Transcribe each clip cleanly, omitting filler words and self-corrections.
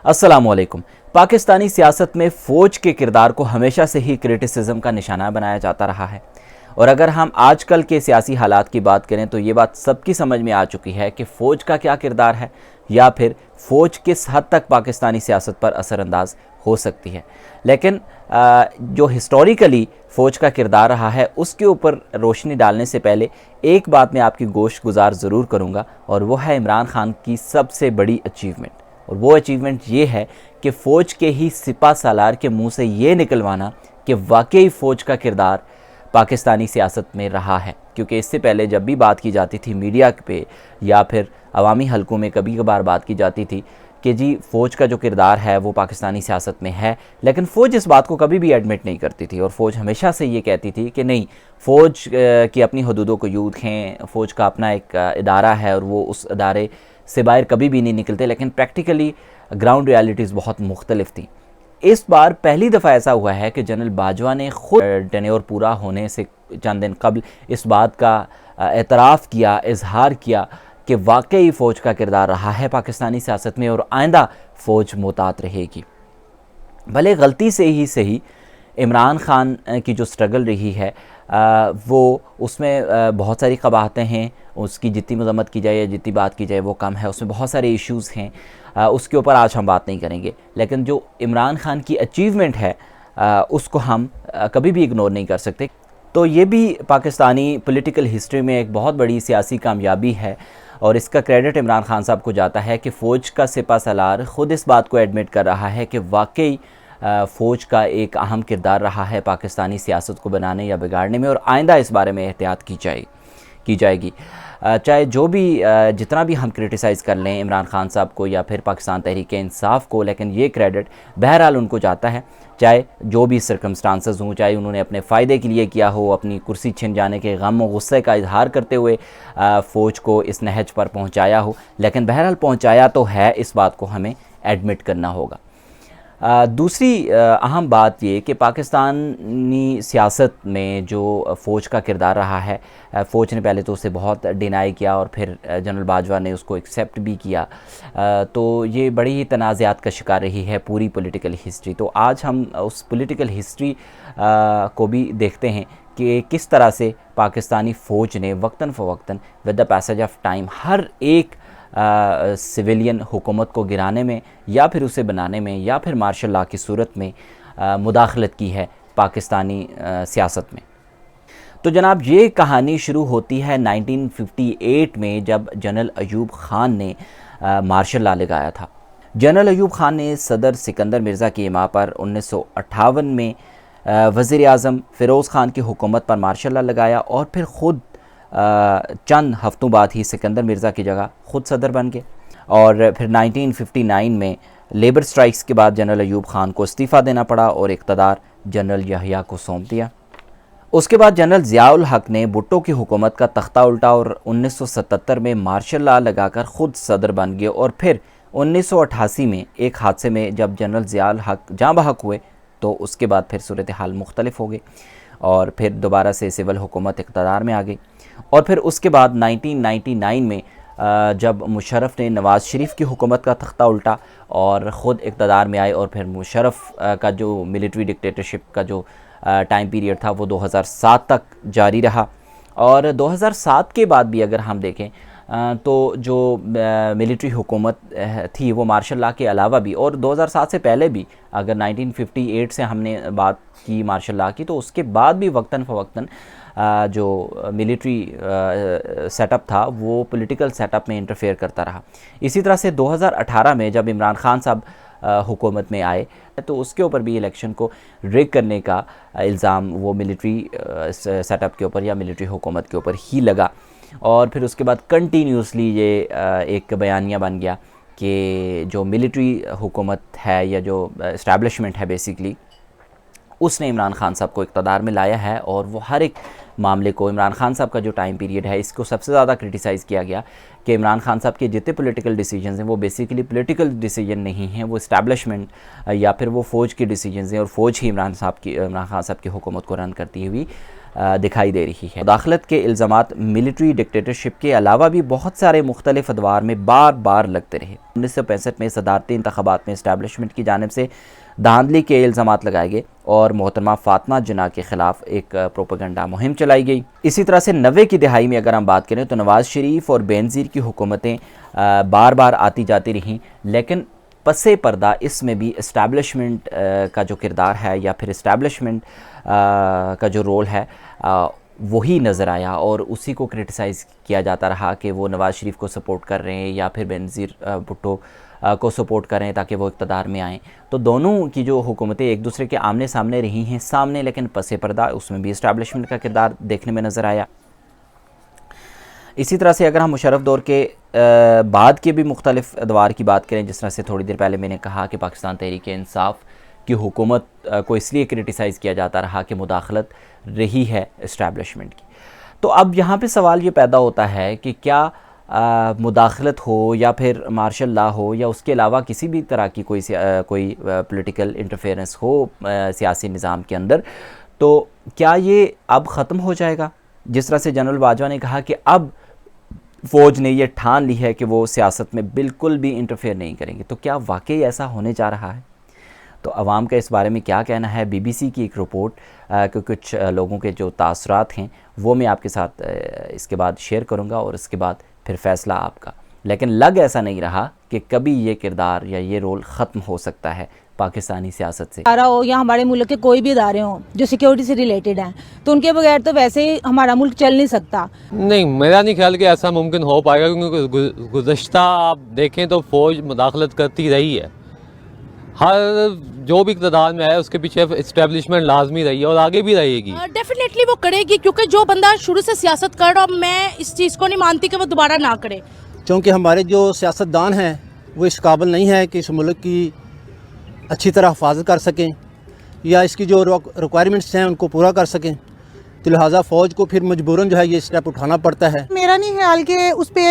السلام علیکم۔ پاکستانی سیاست میں فوج کے کردار کو ہمیشہ سے ہی کرٹیسزم کا نشانہ بنایا جاتا رہا ہے، اور اگر ہم آج کل کے سیاسی حالات کی بات کریں تو یہ بات سب کی سمجھ میں آ چکی ہے کہ فوج کا کیا کردار ہے یا پھر فوج کس حد تک پاکستانی سیاست پر اثر انداز ہو سکتی ہے۔ لیکن جو ہسٹوریکلی فوج کا کردار رہا ہے اس کے اوپر روشنی ڈالنے سے پہلے ایک بات میں آپ کی گوش گزار ضرور کروں گا، اور وہ ہے عمران خان کی سب سے بڑی اچیومنٹ۔ اور وہ اچیومنٹ یہ ہے کہ فوج کے ہی سپہ سالار کے منہ سے یہ نکلوانا کہ واقعی فوج کا کردار پاکستانی سیاست میں رہا ہے، کیونکہ اس سے پہلے جب بھی بات کی جاتی تھی میڈیا پہ یا پھر عوامی حلقوں میں کبھی کبھار بات کی جاتی تھی کہ جی فوج کا جو کردار ہے وہ پاکستانی سیاست میں ہے، لیکن فوج اس بات کو کبھی بھی ایڈمٹ نہیں کرتی تھی، اور فوج ہمیشہ سے یہ کہتی تھی کہ نہیں، فوج کی اپنی حدودوں کو یوں ہیں، فوج کا اپنا ایک ادارہ ہے اور وہ اس ادارے سے باہر کبھی بھی نہیں نکلتے۔ لیکن پریکٹیکلی گراؤنڈ ریالٹیز بہت مختلف تھیں۔ اس بار پہلی دفعہ ایسا ہوا ہے کہ جنرل باجوہ نے خود ٹینیور پورا ہونے سے چند دن قبل اس بات کا اعتراف کیا، اظہار کیا کہ واقعی فوج کا کردار رہا ہے پاکستانی سیاست میں، اور آئندہ فوج محتاط رہے گی۔ بھلے غلطی سے ہی صحیح، عمران خان کی جو سٹرگل رہی ہے وہ اس میں بہت ساری قباحتیں ہیں، اس کی جتنی مذمت کی جائے یا جتنی بات کی جائے وہ کم ہے، اس میں بہت سارے ایشوز ہیں، اس کے اوپر آج ہم بات نہیں کریں گے۔ لیکن جو عمران خان کی اچیومنٹ ہے اس کو ہم کبھی بھی اگنور نہیں کر سکتے۔ تو یہ بھی پاکستانی پولیٹیکل ہسٹری میں ایک بہت بڑی سیاسی کامیابی ہے، اور اس کا کریڈٹ عمران خان صاحب کو جاتا ہے کہ فوج کا سپہ سالار خود اس بات کو ایڈمٹ کر رہا ہے کہ واقعی فوج کا ایک اہم کردار رہا ہے پاکستانی سیاست کو بنانے یا بگاڑنے میں، اور آئندہ اس بارے میں احتیاط کی جائے گی۔ چاہے جو بھی جتنا بھی ہم کرٹیسائز کر لیں عمران خان صاحب کو یا پھر پاکستان تحریک انصاف کو، لیکن یہ کریڈٹ بہرحال ان کو جاتا ہے، چاہے جو بھی سرکمسٹانسز ہوں، چاہے انہوں نے اپنے فائدے کے لیے کیا ہو، اپنی کرسی چھن جانے کے غم و غصے کا اظہار کرتے ہوئے فوج کو اس نہج پر پہنچایا ہو، لیکن بہرحال پہنچایا تو ہے، اس بات کو ہمیں ایڈمٹ کرنا ہوگا۔ دوسری اہم بات یہ کہ پاکستانی سیاست میں جو فوج کا کردار رہا ہے، فوج نے پہلے تو اسے بہت ڈینائی کیا اور پھر جنرل باجوہ نے اس کو ایکسیپٹ بھی کیا، تو یہ بڑی ہی تنازعات کا شکار رہی ہے پوری پولیٹیکل ہسٹری۔ تو آج ہم اس پولیٹیکل ہسٹری کو بھی دیکھتے ہیں کہ کس طرح سے پاکستانی فوج نے وقتاً فوقتاً with the passage of time ہر ایک سویلین حکومت کو گرانے میں یا پھر اسے بنانے میں یا پھر مارشل لاء کی صورت میں مداخلت کی ہے پاکستانی سیاست میں۔ تو جناب یہ کہانی شروع ہوتی ہے 1958 میں، جب جنرل ایوب خان نے مارشل لاء لگایا تھا۔ جنرل ایوب خان نے صدر سکندر مرزا کی حمایت پر 1958 میں وزیر اعظم فیروز خان کی حکومت پر مارشل لاء لگایا، اور پھر خود چند ہفتوں بعد ہی سکندر مرزا کی جگہ خود صدر بن گئے، اور پھر 1959 میں لیبر سٹرائکس کے بعد جنرل ایوب خان کو استعفیٰ دینا پڑا اور اقتدار جنرل یحییٰ کو سونپ دیا۔ اس کے بعد جنرل ضیاء الحق نے بھٹو کی حکومت کا تختہ الٹا اور 1977 میں مارشل لاء لگا کر خود صدر بن گئے، اور پھر 1988 میں ایک حادثے میں جب جنرل ضیاء الحق جاں بحق ہوئے تو اس کے بعد پھر صورتحال مختلف ہو گئی، اور پھر دوبارہ سے سول حکومت اقتدار میں آ گئی۔ اور پھر اس کے بعد 1999 میں جب مشرف نے نواز شریف کی حکومت کا تختہ الٹا اور خود اقتدار میں آئے، اور پھر مشرف کا جو ملٹری ڈکٹیٹرشپ کا جو ٹائم پیریڈ تھا وہ 2007 تک جاری رہا، اور 2007 کے بعد بھی اگر ہم دیکھیں تو جو ملٹری حکومت تھی وہ مارشل لاء کے علاوہ بھی، اور 2007 سے پہلے بھی اگر 1958 سے ہم نے بات کی مارشل لاء کی، تو اس کے بعد بھی وقتاً فوقتاً جو ملٹری سیٹ اپ تھا وہ پولیٹیکل سیٹ اپ میں انٹرفیئر کرتا رہا۔ اسی طرح سے 2018 میں جب عمران خان صاحب حکومت میں آئے تو اس کے اوپر بھی الیکشن کو ریگ کرنے کا الزام وہ ملٹری سیٹ اپ کے اوپر یا ملٹری حکومت کے اوپر ہی لگا، اور پھر اس کے بعد کنٹینیوسلی یہ ایک بیانیہ بن گیا کہ جو ملٹری حکومت ہے یا جو اسٹیبلشمنٹ ہے بیسیکلی، اس نے عمران خان صاحب کو اقتدار میں لایا ہے، اور وہ ہر ایک معاملے کو عمران خان صاحب کا جو ٹائم پیریڈ ہے اس کو سب سے زیادہ کرٹیسائز کیا گیا کہ عمران خان صاحب کے جتنے پولیٹیکل ڈیسیجنز ہیں وہ بیسیکلی پولیٹیکل ڈیسیجن نہیں ہیں، وہ اسٹیبلشمنٹ یا پھر وہ فوج کے ڈیسیجنز ہیں، اور فوج ہی عمران خان صاحب کی حکومت کو رن کرتی ہوئی دکھائی دے رہی ہے۔ مداخلت کے الزامات ملٹری ڈکٹیٹرشپ کے علاوہ بھی بہت سارے مختلف ادوار میں بار بار لگتے رہے۔ 1965 میں صدارتی انتخابات میں اسٹیبلشمنٹ کی جانب سے دھاندلی کے الزامات لگائے گئے اور محترمہ فاطمہ جناح کے خلاف ایک پروپیگنڈا مہم چلائی گئی۔ اسی طرح سے 90 کی دہائی میں اگر ہم بات کریں تو نواز شریف اور بینظیر کی حکومتیں بار بار آتی جاتی رہیں، لیکن پس پردہ اس میں بھی اسٹیبلشمنٹ کا جو کردار ہے یا پھر اسٹیبلشمنٹ کا جو رول ہے وہی نظر آیا، اور اسی کو کرٹیسائز کیا جاتا رہا کہ وہ نواز شریف کو سپورٹ کر رہے ہیں یا پھر بینظیر بھٹو کو سپورٹ کر رہے ہیں تاکہ وہ اقتدار میں آئیں۔ تو دونوں کی جو حکومتیں ایک دوسرے کے آمنے سامنے رہی ہیں سامنے، لیکن پس پردہ اس میں بھی اسٹیبلشمنٹ کا کردار دیکھنے میں نظر آیا۔ اسی طرح سے اگر ہم مشرف دور کے بعد کے بھی مختلف ادوار کی بات کریں، جس طرح سے تھوڑی دیر پہلے میں نے کہا کہ پاکستان تحریک انصاف کی حکومت کو اس لیے کرٹیسائز کیا جاتا رہا کہ مداخلت رہی ہے اسٹیبلشمنٹ کی، تو اب یہاں پہ سوال یہ پیدا ہوتا ہے کہ کیا مداخلت ہو یا پھر مارشل لا ہو یا اس کے علاوہ کسی بھی طرح کی کوئی پولیٹیکل انٹرفیئرنس ہو سیاسی نظام کے اندر، تو کیا یہ اب ختم ہو جائے گا؟ جس طرح سے جنرل باجوہ نے کہا کہ اب فوج نے یہ ٹھان لی ہے کہ وہ سیاست میں بالکل بھی انٹرفیئر نہیں کریں گے، تو کیا واقعی ایسا ہونے جا رہا ہے؟ تو عوام کا اس بارے میں کیا کہنا ہے؟ بی بی سی کی ایک رپورٹ کہ کچھ لوگوں کے جو تاثرات ہیں وہ میں آپ کے ساتھ اس کے بعد شیئر کروں گا، اور اس کے بعد پھر فیصلہ آپ کا۔ لیکن لگ ایسا نہیں رہا کہ کبھی یہ کردار یا یہ رول ختم ہو سکتا ہے پاکستانی سیاست سے۔ ادارہ ہو یا ہمارے ملک کے کوئی بھی ادارے ہوں جو سیکیورٹی سے ریلیٹڈ ہیں، تو ان کے بغیر تو ویسے ہی ہمارا ملک چل نہیں سکتا۔ نہیں، میرا نہیں خیال کہ ایسا ممکن ہو پائے گا، کیونکہ گزشتہ آپ دیکھیں تو فوج مداخلت کرتی رہی ہے، ہر جو بھی اقتدار میں ہے اس کے پیچھے اسٹیبلشمنٹ لازمی رہی ہے اور آگے بھی رہے گی۔ ڈیفینیٹلی وہ کرے گی، کیونکہ جو بندہ شروع سے سیاست کر رہا، میں اس چیز کو نہیں مانتی کہ وہ دوبارہ نہ کرے، کیونکہ ہمارے جو سیاستدان ہیں وہ اس قابل نہیں ہے کہ اس ملک کی اچھی طرح حفاظت کر سکیں یا اس کی جو ریکوائرمنٹس ہیں ان کو پورا کر سکیں، تو لہٰذا فوج کو پھر مجبوراً جو ہے یہ اسٹیپ اٹھانا پڑتا ہے۔ میرا نہیں خیال کہ اس پہ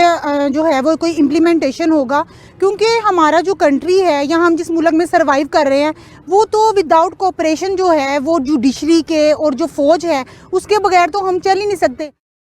جو ہے وہ کوئی امپلیمنٹیشن ہوگا، کیونکہ ہمارا جو کنٹری ہے یا ہم جس ملک میں سروائیو کر رہے ہیں وہ تو وداؤٹ کوپریشن جو ہے وہ جوڈیشری کے اور جو فوج ہے اس کے بغیر تو ہم چل ہی نہیں سکتے۔